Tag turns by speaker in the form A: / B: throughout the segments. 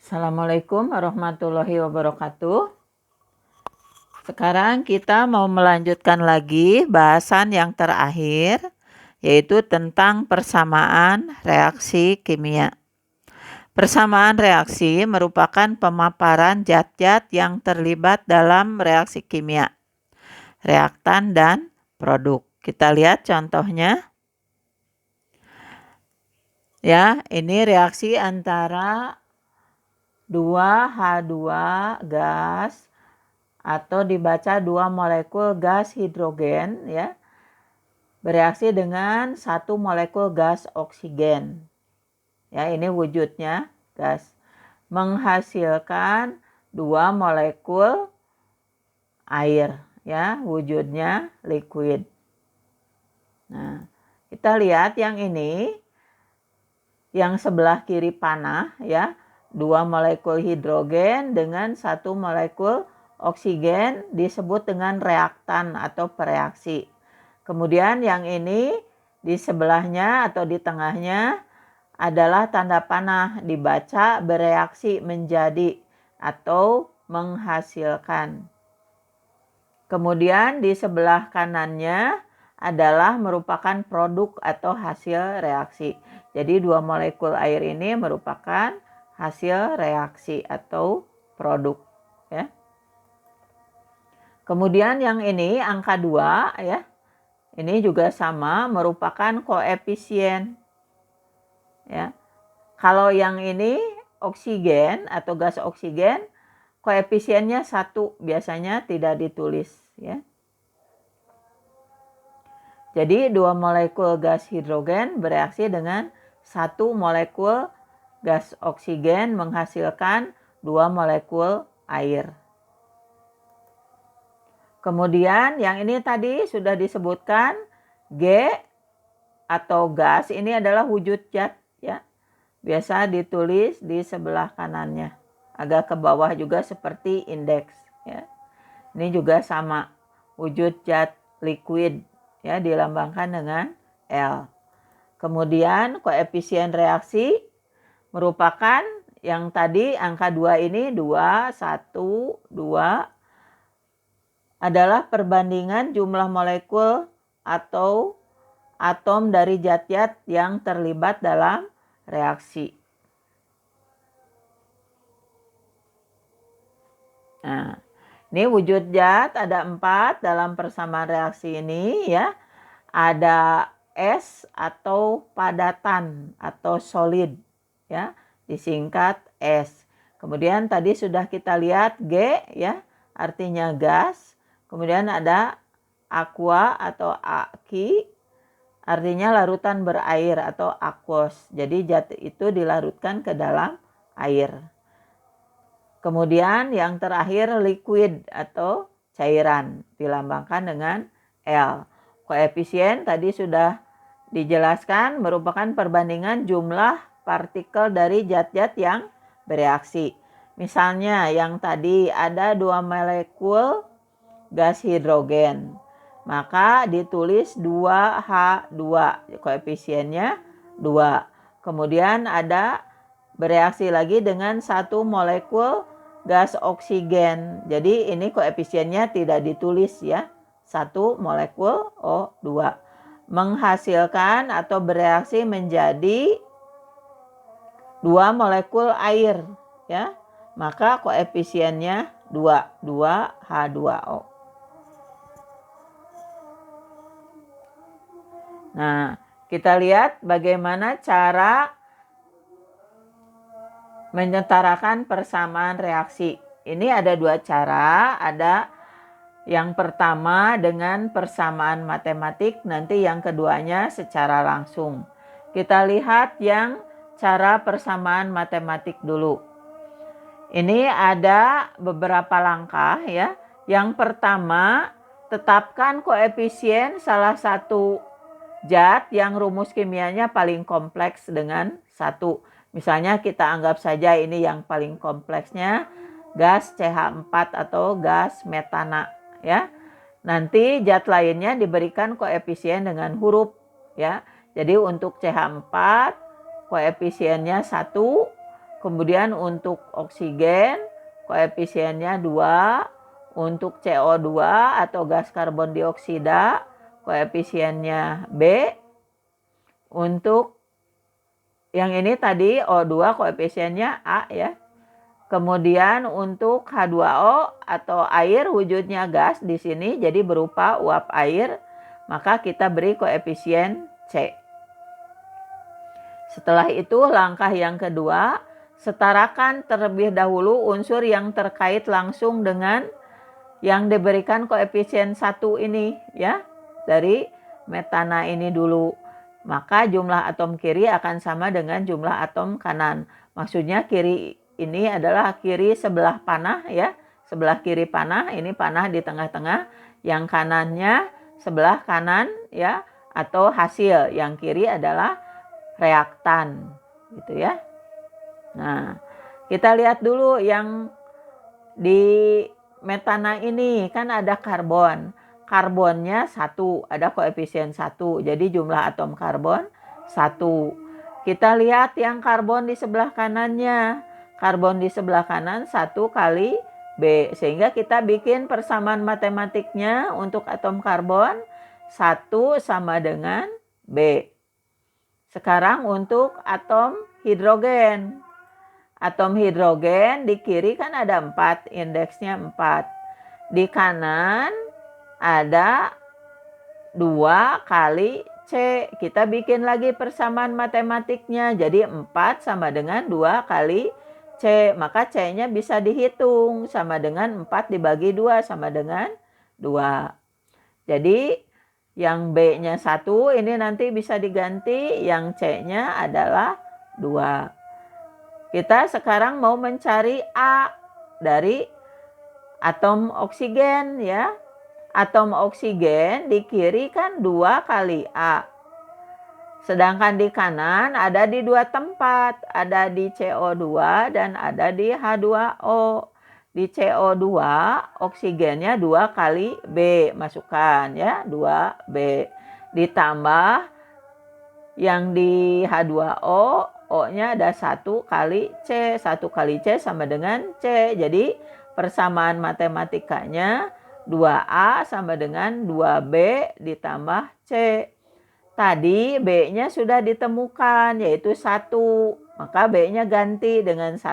A: Assalamualaikum warahmatullahi wabarakatuh. Sekarang kita mau melanjutkan lagi bahasan yang terakhir, yaitu tentang persamaan reaksi kimia. Persamaan reaksi merupakan pemaparan zat-zat yang terlibat dalam reaksi kimia, reaktan, dan produk. Kita lihat contohnya. Ya, ini reaksi antara 2H2 gas atau dibaca 2 molekul gas hidrogen ya, bereaksi dengan 1 molekul gas oksigen. Ya, ini wujudnya gas. Menghasilkan 2 molekul air ya, wujudnya liquid. Nah, kita lihat yang ini, yang sebelah kiri panah ya, 2 molekul hidrogen dengan 1 molekul oksigen disebut dengan reaktan atau pereaksi. Kemudian yang ini di sebelahnya atau di tengahnya adalah tanda panah, dibaca bereaksi menjadi atau menghasilkan. Kemudian di sebelah kanannya adalah merupakan produk atau hasil reaksi. Jadi 2 molekul air ini merupakan hasil reaksi atau produk ya. Kemudian yang ini angka 2 ya. Ini juga sama, merupakan koefisien ya. Kalau yang ini oksigen atau gas oksigen, koefisiennya 1, biasanya tidak ditulis ya. Jadi 2 molekul gas hidrogen bereaksi dengan 1 molekul gas oksigen menghasilkan 2 molekul air. Kemudian yang ini tadi sudah disebutkan, G atau gas ini adalah wujud zat ya. Biasa ditulis di sebelah kanannya. Agak ke bawah juga seperti indeks ya. Ini juga sama, wujud zat liquid ya, dilambangkan dengan L. Kemudian koefisien reaksi merupakan yang tadi angka 2 ini 2, 1, 2 adalah perbandingan jumlah molekul atau atom dari zat-zat yang terlibat dalam reaksi. Nah, ini wujud zat ada 4 dalam persamaan reaksi ini ya. Ada S atau padatan atau solid ya, disingkat S. Kemudian tadi sudah kita lihat G ya, artinya gas. Kemudian ada aqua atau aki, artinya larutan berair atau aquos. Jadi zat itu dilarutkan ke dalam air. Kemudian yang terakhir liquid atau cairan, dilambangkan dengan L. Koefisien tadi sudah dijelaskan, merupakan perbandingan jumlah partikel dari zat-zat yang bereaksi. Misalnya yang tadi ada 2 molekul gas hidrogen, maka ditulis 2H2, koefisiennya 2. Kemudian ada bereaksi lagi dengan 1 molekul gas oksigen. Jadi ini koefisiennya tidak ditulis ya, 1 molekul O2. Menghasilkan atau bereaksi menjadi 2 molekul air ya. Maka koefisiennya 2, 2H2O. Nah, kita lihat bagaimana cara menyetarakan persamaan reaksi. Ini ada 2 cara, ada yang pertama dengan persamaan matematik, nanti yang keduanya secara langsung. Kita lihat yang cara persamaan matematik dulu. Ini ada beberapa langkah ya. Yang pertama, tetapkan koefisien salah satu zat yang rumus kimianya paling kompleks dengan 1. Misalnya kita anggap saja ini yang paling kompleksnya gas CH4 atau gas metana ya. Nanti zat lainnya diberikan koefisien dengan huruf ya. Jadi untuk CH4 koefisiennya 1, Kemudian untuk oksigen koefisiennya 2. Untuk CO2 atau gas karbon dioksida koefisiennya B. Untuk yang ini tadi O2 koefisiennya A ya. Kemudian untuk H2O atau air wujudnya gas di sini jadi berupa uap air, maka kita beri koefisien C. Setelah itu langkah yang kedua, setarakan terlebih dahulu unsur yang terkait langsung dengan yang diberikan koefisien 1 ini ya. Dari metana ini dulu. Maka jumlah atom kiri akan sama dengan jumlah atom kanan. Maksudnya kiri ini adalah kiri sebelah panah ya. Sebelah kiri panah, ini panah di tengah-tengah. Yang kanannya sebelah kanan ya. Atau hasil. Yang kiri adalah reaktan gitu ya. Nah, kita lihat dulu yang di metana ini kan ada karbon. Karbonnya 1, ada koefisien 1. Jadi jumlah atom karbon 1. Kita lihat yang karbon di sebelah kanannya. Karbon di sebelah kanan 1 kali B. Sehingga kita bikin persamaan matematiknya untuk atom karbon 1 sama dengan B. Sekarang untuk atom hidrogen. Atom hidrogen di kiri kan ada 4, indeksnya 4. Di kanan ada 2 kali C. Kita bikin lagi persamaan matematiknya. Jadi 4 sama dengan 2 kali C. Maka C-nya bisa dihitung. Sama dengan 4 dibagi 2 sama dengan 2. Jadi yang B-nya 1 ini nanti bisa diganti. Yang C-nya adalah 2. Kita sekarang mau mencari A dari atom oksigen ya. Atom oksigen di kiri kan 2 kali A. Sedangkan di kanan ada di 2 tempat. Ada di CO2 dan ada di H2O. Di CO2 oksigennya 2 kali B. Masukkan ya 2B. Ditambah yang di H2O O-nya ada 1 kali C. 1 kali C sama dengan C. Jadi persamaan matematikanya 2A sama dengan 2B ditambah C. Tadi B-nya sudah ditemukan yaitu 1. Maka B-nya ganti dengan 1.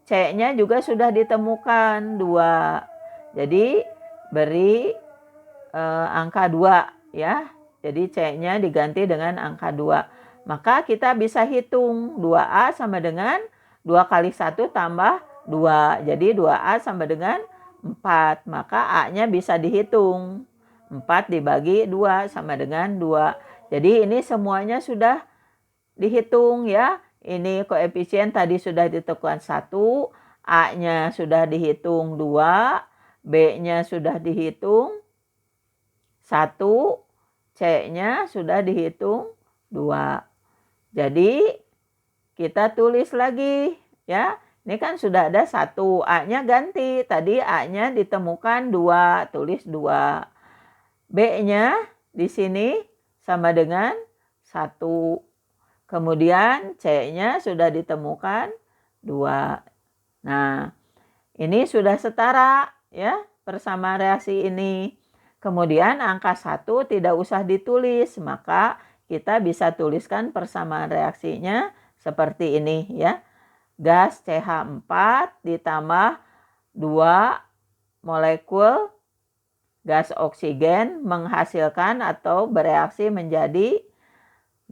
A: C-nya juga sudah ditemukan 2. Jadi beri angka 2 ya. Jadi C-nya diganti dengan angka 2. Maka kita bisa hitung 2A sama dengan 2 kali 1 tambah 2. Jadi 2A sama dengan 4. Maka A-nya bisa dihitung. 4 dibagi 2 sama dengan 2. Jadi ini semuanya sudah dihitung ya. Ini koefisien tadi sudah ditentukan 1. A-nya sudah dihitung 2. B-nya sudah dihitung 1. C-nya sudah dihitung 2. Jadi kita tulis lagi ya. Ini kan sudah ada 1. A-nya ganti. Tadi A-nya ditemukan 2. Tulis 2. B-nya di sini sama dengan 1. Kemudian C-nya sudah ditemukan 2. Nah, ini sudah setara ya persamaan reaksi ini. Kemudian angka 1 tidak usah ditulis. Maka kita bisa tuliskan persamaan reaksinya seperti ini ya. Gas CH4 ditambah 2 molekul gas oksigen menghasilkan atau bereaksi menjadi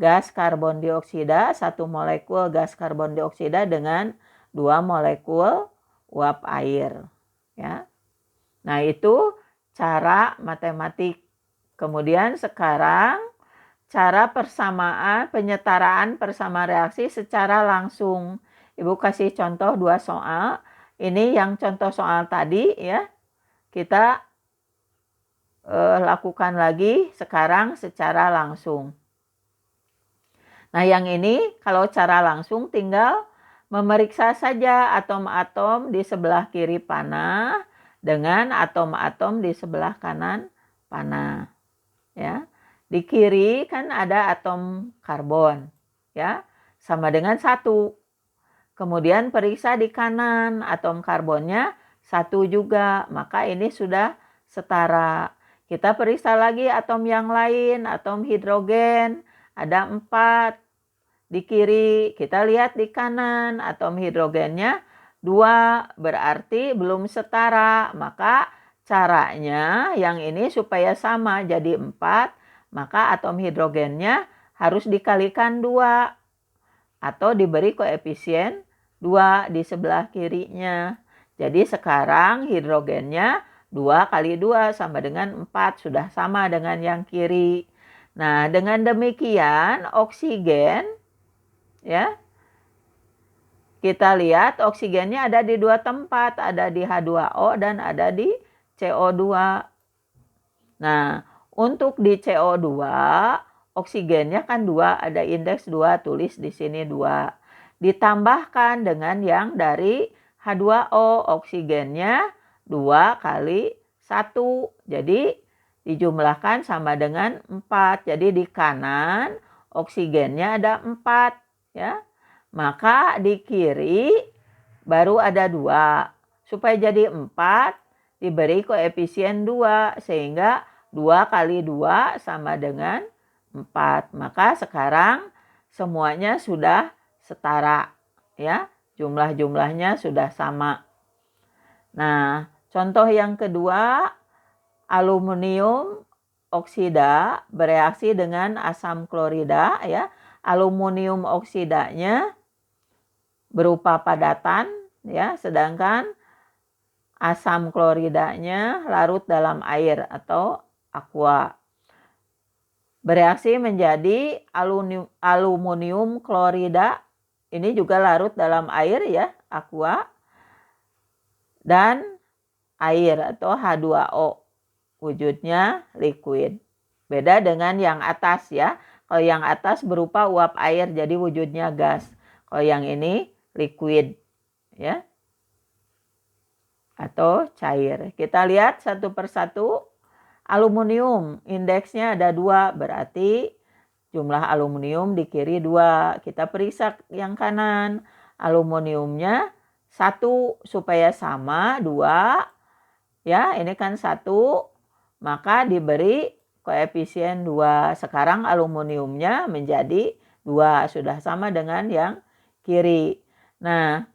A: gas karbon dioksida, 1 molekul gas karbon dioksida dengan 2 molekul uap air ya. Nah, itu cara matematik. Kemudian sekarang cara penyetaraan persamaan reaksi secara langsung. Ibu kasih contoh 2 soal. Ini yang contoh soal tadi ya. Kita lakukan lagi sekarang secara langsung. Nah, yang ini kalau cara langsung tinggal memeriksa saja atom-atom di sebelah kiri panah dengan atom-atom di sebelah kanan panah ya. Di kiri kan ada atom karbon ya, sama dengan 1. Kemudian periksa di kanan, atom karbonnya 1 juga, maka ini sudah setara. Kita periksa lagi atom yang lain, atom hidrogen, ada 4 di kiri. Kita lihat di kanan, atom hidrogennya 2, berarti belum setara. Maka caranya yang ini supaya sama jadi 4, maka atom hidrogennya harus dikalikan 2 atau diberi koefisien 2 di sebelah kirinya. Jadi sekarang hidrogennya 2 kali 2 sama dengan 4, sudah sama dengan yang kiri. Nah, dengan demikian oksigen, ya, kita lihat oksigennya ada di 2 tempat, ada di H2O dan ada di CO2. Nah, untuk di CO2, oksigennya kan 2, ada indeks 2, tulis di sini 2. Ditambahkan dengan yang dari H2O, oksigennya 2 kali 1. Jadi dijumlahkan sama dengan 4. Jadi di kanan oksigennya ada 4, ya. Maka di kiri baru ada 2. Supaya jadi 4 diberi koefisien 2 sehingga 2 kali 2 sama dengan 4. Maka sekarang semuanya sudah setara, ya. Jumlah-jumlahnya sudah sama. Nah, contoh yang kedua, aluminium oksida bereaksi dengan asam klorida, ya. Aluminium oksidanya berupa padatan, ya, sedangkan asam kloridanya larut dalam air atau aqua. Bereaksi menjadi aluminium klorida, ini juga larut dalam air, ya, aqua, dan air atau H2O, wujudnya liquid. Beda dengan yang atas, ya. Kalau yang atas berupa uap air jadi wujudnya gas. Kalau yang ini liquid, ya, atau cair. Kita lihat satu persatu. Aluminium indeksnya ada 2, berarti jumlah aluminium di kiri 2. Kita periksa yang kanan. Aluminiumnya 1 supaya sama 2. Ya, ini kan 1, maka diberi koefisien 2. Sekarang aluminiumnya menjadi 2, sudah sama dengan yang kiri. Nah,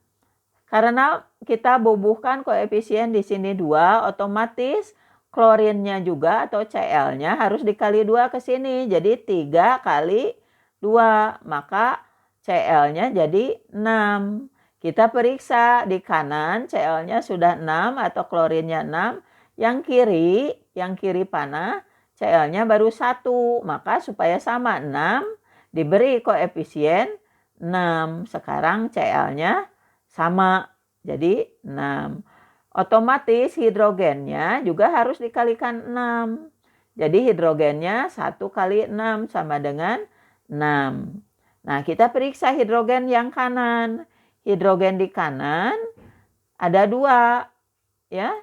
A: karena kita bubuhkan koefisien di sini 2, otomatis klorinnya juga atau Cl-nya harus dikali 2 ke sini. Jadi 3 kali 2, maka Cl-nya jadi 6. Kita periksa di kanan Cl-nya sudah 6 atau klorinnya 6. Yang kiri panah Cl-nya baru 1. Maka supaya sama 6 diberi koefisien 6. Sekarang Cl-nya sama, jadi 6. Otomatis hidrogennya juga harus dikalikan 6. Jadi hidrogennya 1 kali 6 sama dengan 6. Nah, kita periksa hidrogen yang kanan. Hidrogen di kanan ada 2, ya,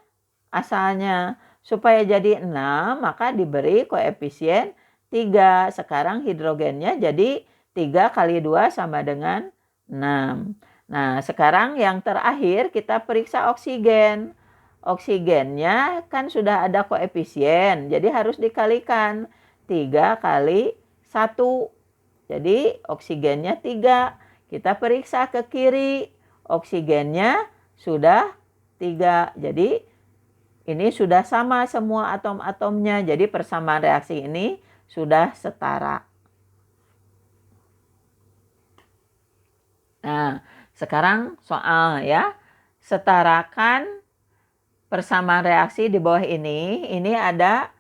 A: asalnya. Supaya jadi 6, maka diberi koefisien 3. Sekarang hidrogennya jadi 3 kali 2 sama dengan 6. Nah, sekarang yang terakhir kita periksa oksigen. Oksigennya kan sudah ada koefisien, jadi harus dikalikan 3 kali 1. Jadi oksigennya 3. Kita periksa ke kiri, oksigennya sudah 3. Jadi ini sudah sama semua atom-atomnya. Jadi persamaan reaksi ini sudah setara. Nah, sekarang soal, ya. Setarakan persamaan reaksi di bawah ini. Ini ada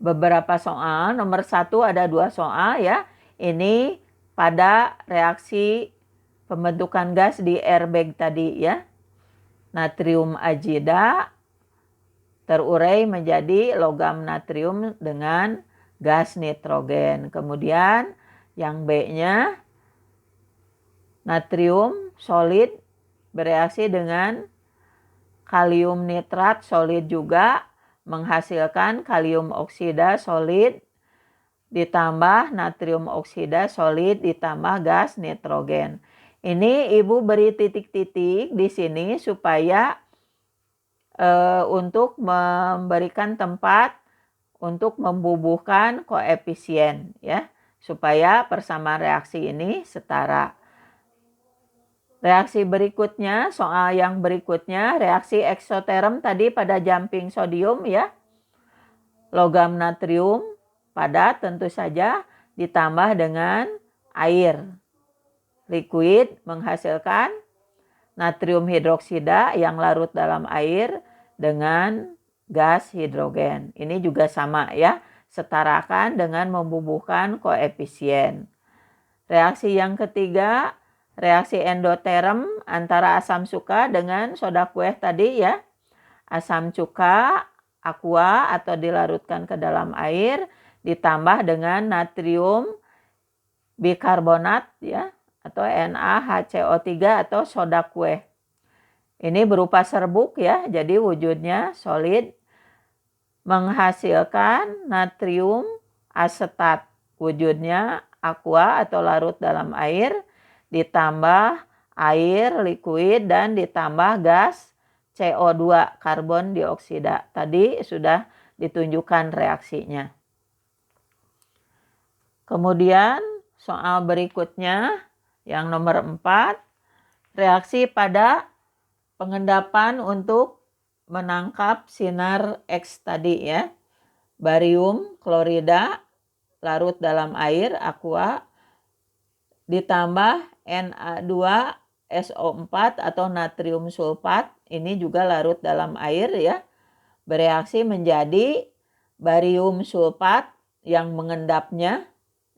A: beberapa soal. Nomor 1 ada 2 soal, ya. Ini pada reaksi pembentukan gas di airbag tadi, ya. Natrium azida terurai menjadi logam natrium dengan gas nitrogen. Kemudian yang B-nya natrium solid bereaksi dengan kalium nitrat solid juga menghasilkan kalium oksida solid ditambah natrium oksida solid ditambah gas nitrogen. Ini Ibu beri titik-titik di sini supaya untuk memberikan tempat untuk membubuhkan koefisien ya, supaya persamaan reaksi ini setara. Reaksi berikutnya, soal yang berikutnya, reaksi eksoterm tadi pada jumping sodium ya. Logam natrium padat tentu saja ditambah dengan air. Liquid menghasilkan natrium hidroksida yang larut dalam air dengan gas hidrogen. Ini juga sama ya, setarakan dengan membubuhkan koefisien. Reaksi yang ketiga, reaksi endoterm antara asam cuka dengan soda kueh tadi ya. Asam cuka aqua atau dilarutkan ke dalam air ditambah dengan natrium bikarbonat ya, atau NaHCO3 atau soda kueh. Ini berupa serbuk ya, jadi wujudnya solid menghasilkan natrium asetat. Wujudnya aqua atau larut dalam air ditambah air liquid dan ditambah gas CO2 karbon dioksida. Tadi sudah ditunjukkan reaksinya. Kemudian soal berikutnya yang nomor 4, reaksi pada pengendapan untuk menangkap sinar X tadi ya. Barium klorida larut dalam air aqua ditambah Na2SO4 atau natrium sulfat, ini juga larut dalam air ya. Bereaksi menjadi barium sulfat yang mengendapnya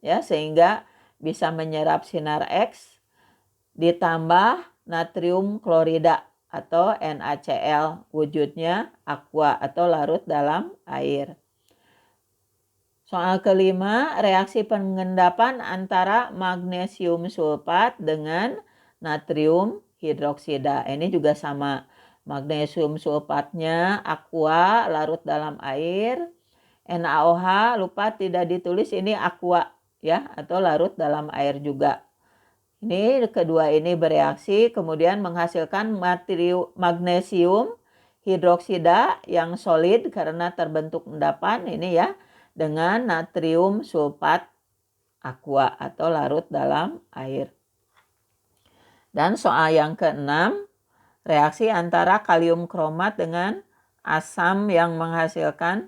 A: ya, sehingga bisa menyerap sinar X ditambah natrium klorida atau NaCl, wujudnya aqua atau larut dalam air. Soal kelima, reaksi pengendapan antara magnesium sulfat dengan natrium hidroksida. Ini juga sama. Magnesium sulfatnya aqua larut dalam air. NaOH lupa tidak ditulis, ini aqua ya, atau larut dalam air juga. Ini kedua ini bereaksi kemudian menghasilkan magnesium hidroksida yang solid karena terbentuk endapan ini ya, dengan natrium sulfat aqua atau larut dalam air. Dan soal yang keenam, reaksi antara kalium kromat dengan asam yang menghasilkan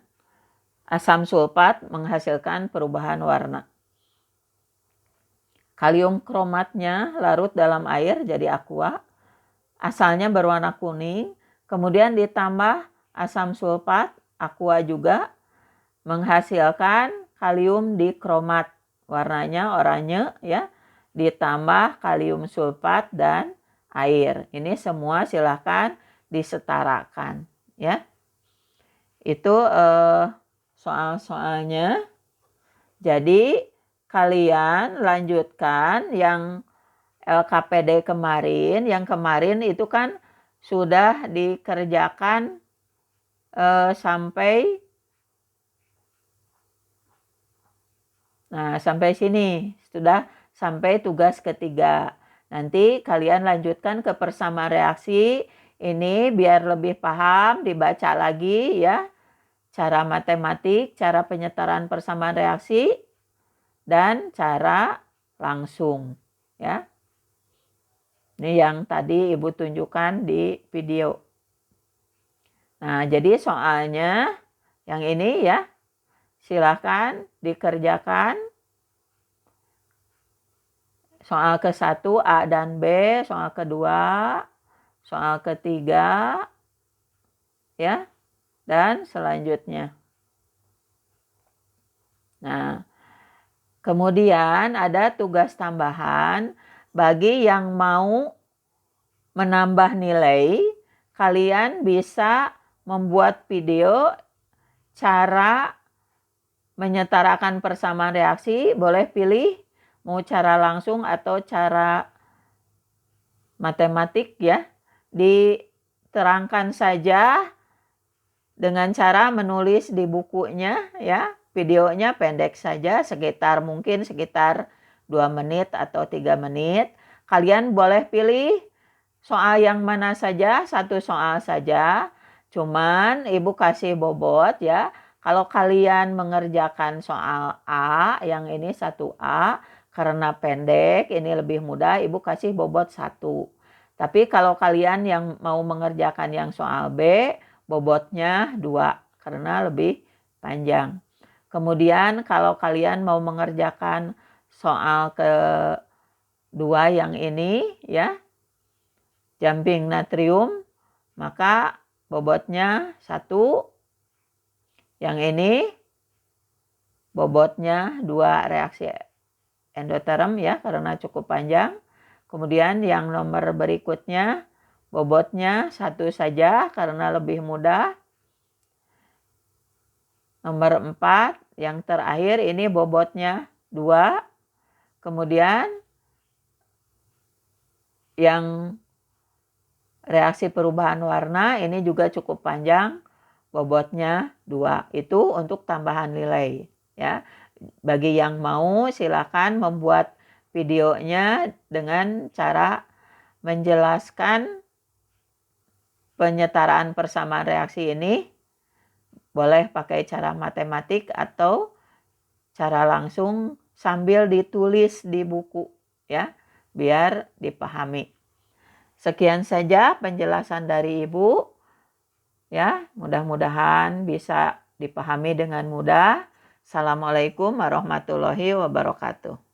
A: asam sulfat menghasilkan perubahan warna. Kalium kromatnya larut dalam air jadi aqua, asalnya berwarna kuning, kemudian ditambah asam sulfat aqua juga menghasilkan kalium dikromat, warnanya oranye ya, ditambah kalium sulfat dan air. Ini semua silahkan disetarakan ya. Itu soal-soalnya. Jadi kalian lanjutkan yang LKPD kemarin. Yang kemarin itu kan sudah dikerjakan sampai sini. Sudah sampai tugas ketiga. Nanti kalian lanjutkan ke persamaan reaksi. Ini biar lebih paham, dibaca lagi ya. Cara matematik, cara penyetaran persamaan reaksi, dan cara langsung ya. Ini yang tadi Ibu tunjukkan di video. Nah, jadi soalnya yang ini ya, silakan dikerjakan. Soal ke-1 A dan B, soal kedua, soal ketiga ya, dan selanjutnya. Nah, kemudian ada tugas tambahan bagi yang mau menambah nilai, kalian bisa membuat video cara menyetarakan persamaan reaksi, boleh pilih mau cara langsung atau cara matematik ya. Diterangkan saja dengan cara menulis di bukunya ya. videonya pendek saja, mungkin sekitar 2 menit atau 3 menit. Kalian boleh pilih soal yang mana saja, satu soal saja. Cuman Ibu kasih bobot ya. Kalau kalian mengerjakan soal A, yang ini 1A, karena pendek, ini lebih mudah, Ibu kasih bobot 1. Tapi kalau kalian yang mau mengerjakan yang soal B, bobotnya 2, karena lebih panjang. Kemudian kalau kalian mau mengerjakan soal kedua yang ini ya, jumping natrium, maka bobotnya 1. Yang ini bobotnya 2 reaksi endoterm ya, karena cukup panjang. Kemudian yang nomor berikutnya bobotnya 1 saja karena lebih mudah. Nomor 4, yang terakhir ini bobotnya 2. Kemudian yang reaksi perubahan warna ini juga cukup panjang, bobotnya 2. Itu untuk tambahan nilai ya. Bagi yang mau silakan membuat videonya dengan cara menjelaskan penyetaraan persamaan reaksi ini. Boleh pakai cara matematik atau cara langsung sambil ditulis di buku ya, biar dipahami. Sekian saja penjelasan dari Ibu ya, mudah-mudahan bisa dipahami dengan mudah. Assalamualaikum warahmatullahi wabarakatuh.